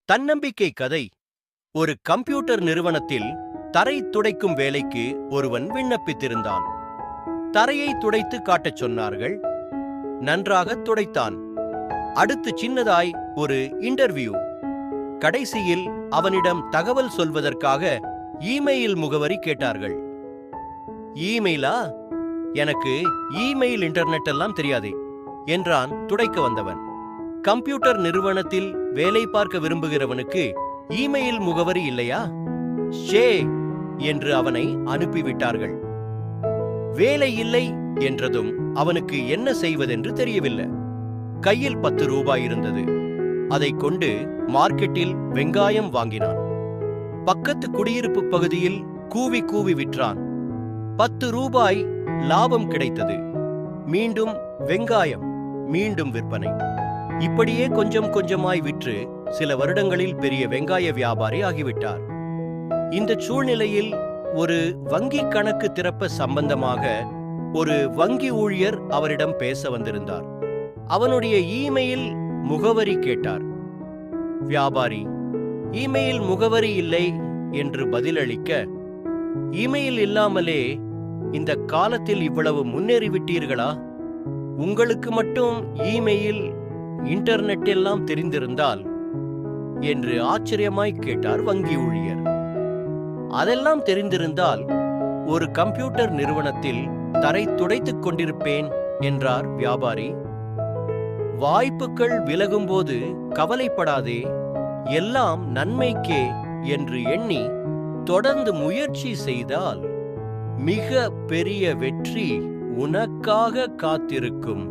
தன்னம்பிக்கை கதை. ஒரு கம்ப்யூட்டர் நிறுவனத்தில் தரை துடைக்கும் வேலைக்கு ஒருவன் விண்ணப்பித்திருந்தான். தரையை துடைத்து காட்டச் சொன்னார்கள். நன்றாக துடைத்தான். அடுத்து சின்னதாய் ஒரு இன்டர்வியூ. கடைசியில் அவனிடம் தகவல் சொல்வதற்காக இமெயில் முகவரி கேட்டார்கள். இமெயிலா? எனக்கு இமெயில் இன்டர்நெட் எல்லாம் தெரியாதே என்றான் துடைக்க வந்தவன். கம்ப்யூட்டர் நிறுவனத்தில் வேலை பார்க்க விரும்புகிறவனுக்கு இமெயில் முகவரி இல்லையா? ஷே என்று அவனை அனுப்பிவிட்டார்கள். வேலை இல்லை என்றதும் அவனுக்கு என்ன செய்வதென்று தெரியவில்லை. கையில் 10 ரூபாய் இருந்தது. அதை கொண்டு மார்க்கெட்டில் வெங்காயம் வாங்கினான். பக்கத்து குடியிருப்பு பகுதியில் கூவி கூவி விற்றான். 10 ரூபாய் லாபம் கிடைத்தது. மீண்டும் வெங்காயம், மீண்டும் விற்பனை. இப்படியே கொஞ்சம் கொஞ்சமாய் விற்று சில வருடங்களில் பெரிய வெங்காய வியாபாரி ஆகிவிட்டார். இந்த சூழ்நிலையில் ஒரு வங்கி கணக்கு திறப்ப சம்பந்தமாக ஒரு வங்கி ஊழியர் அவரிடம் பேச வந்திருந்தார். அவனுடைய இமெயில் முகவரி கேட்டார். வியாபாரி இமெயில் முகவரி இல்லை என்று பதிலளிக்க, இமெயில் இல்லாமலே இந்த காலத்தில் இவ்வளவு முன்னேறிவிட்டீர்களா? உங்களுக்கு மட்டும் இமெயில் இன்டர்நெட் எல்லாம் தெரிந்திருந்தால் என்று ஆச்சரியமாய் கேட்டார் வங்கி ஊழியர். அதெல்லாம் தெரிந்திருந்தால் ஒரு கம்ப்யூட்டர் நிறுவனத்தில் தரை துடைத்துக் கொண்டிருப்பேன் என்றார் வியாபாரி. வாய்ப்புகள் விலகும்போது கவலைப்படாதே, எல்லாம் நன்மைக்கே என்று எண்ணி தொடர்ந்து முயற்சி செய்தால் மிக பெரிய வெற்றி உனக்காக காத்திருக்கும்.